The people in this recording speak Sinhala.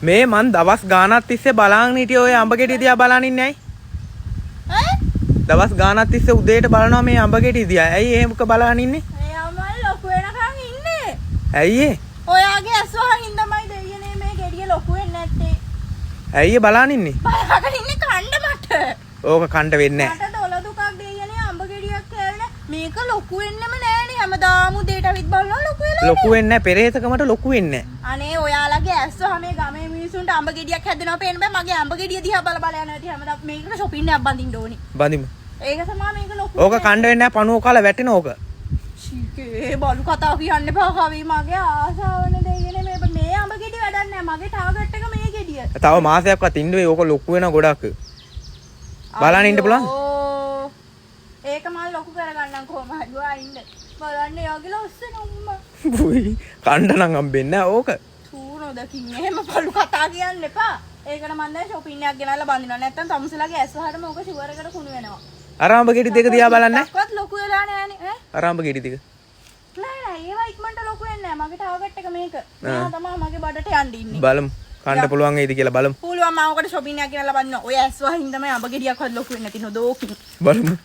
මේ මන් දවස් ගානක් තිස්සේ බලාගෙන හිටියේ ඔය අඹ ගෙඩිය දිහා බලන් ඉන්නේ ඇයි? දවස් ගානක් තිස්සේ උදේට බලනවා මේ අඹ ගෙඩිය දිහා. ඇයි එහෙමක බලන් ඉන්නේ? එයා මල් ලොකු වෙනකන් ඉන්නේ. ඇයි ඒ? ඔයාගේ ඇස් වහින් තමයි දෙයියනේ මේ ගෙඩිය ලොකු වෙන්නේ නැත්තේ. ඇයි ඒ බලන් ඉන්නේ? බලාගෙන ඉන්නේ කණ්ඩ මට. ඕක කණ්ඩ වෙන්නේ නැහැ. මට දොළ දුකක් දෙයියනේ අඹ ගෙඩියක් කෑවනේ. මේක ලොකු වෙන්නෙම නෑනේ. හැමදාම උදේට අවිත් බලනවා ලොකු වෙලා. ලොකු වෙන්නේ නැහැ. පෙරේතකමට ලොකු වෙන්නේ නැහැ. අනේ ඔයාලගේ ඇස් වහමේ ගමේ මිනිසුන්ට අඹ ගෙඩියක් හැදෙනවා පේන්න බෑ. මගේ අඹ ගෙඩිය දිහා බල බල යනවා. ඉතින් හැමදාම මේකට shopping එකක් බඳින්න ඕනි. බඳිමු. ඒක තමයි මේක ලොකු. ඕක කණ්ඩ වෙන්නේ නැහැ. පණුව කාලා වැටෙන ඕක. ශීකේ බලු කතාව කියන්න එපා කවි. මගේ ආසාවනේ දෙයියනේ මේ අඹ ගෙඩිය වැඩක් නෑ. මගේ ටාගට් එක මේ ගෙඩිය. තව මාසයක්වත් ඉන්න වෙයි. ඕක ලොකු වෙන ගොඩක්. බලන්න ඉන්න පුළුවන්. ඕ ඒක මම ලොකු කරගන්නම් කොහොම හරි ඔයා ඉන්න. බලන්න යාගේ ලස්සන උම්මා. බුයි කණ්ඩ නම් හම්බෙන්නේ නැහැ ඕක. තූනොදකින් එහෙම බලු කතා කියන්න එපා. ඒකට මම දැන් shopping එකක් ගෙනල්ලා බඳිනවා. නැත්තම් තමුසලාගේ ඇස් වහටම ඕක ෂුවර් එකට කුණු වෙනවා. අර අඹ ගෙඩි දෙක දිහා බලන්න. ක්වත් ලොකු වෙලා නෑනේ ඈ. අර අඹ ගෙඩි දෙක. නෑ ඒවා ඉක්මනට ලොකු වෙන්නේ නෑ. මගේ ටාගට් එක මේක. මම තමයි මගේ බඩට යන්න ඉන්නේ. බලමු. කණ්ඩ පුළුවන් වේද කියලා බලමු. පුළුවන් මම ඔකට shopping එකක් ගෙනල්ලා බඳිනවා. ඔය ඇස් වහින් තමයි අඹ ගෙඩියක්වත් ලොකු වෙන්නේ නැති නෝ දෝකින්. බලමු.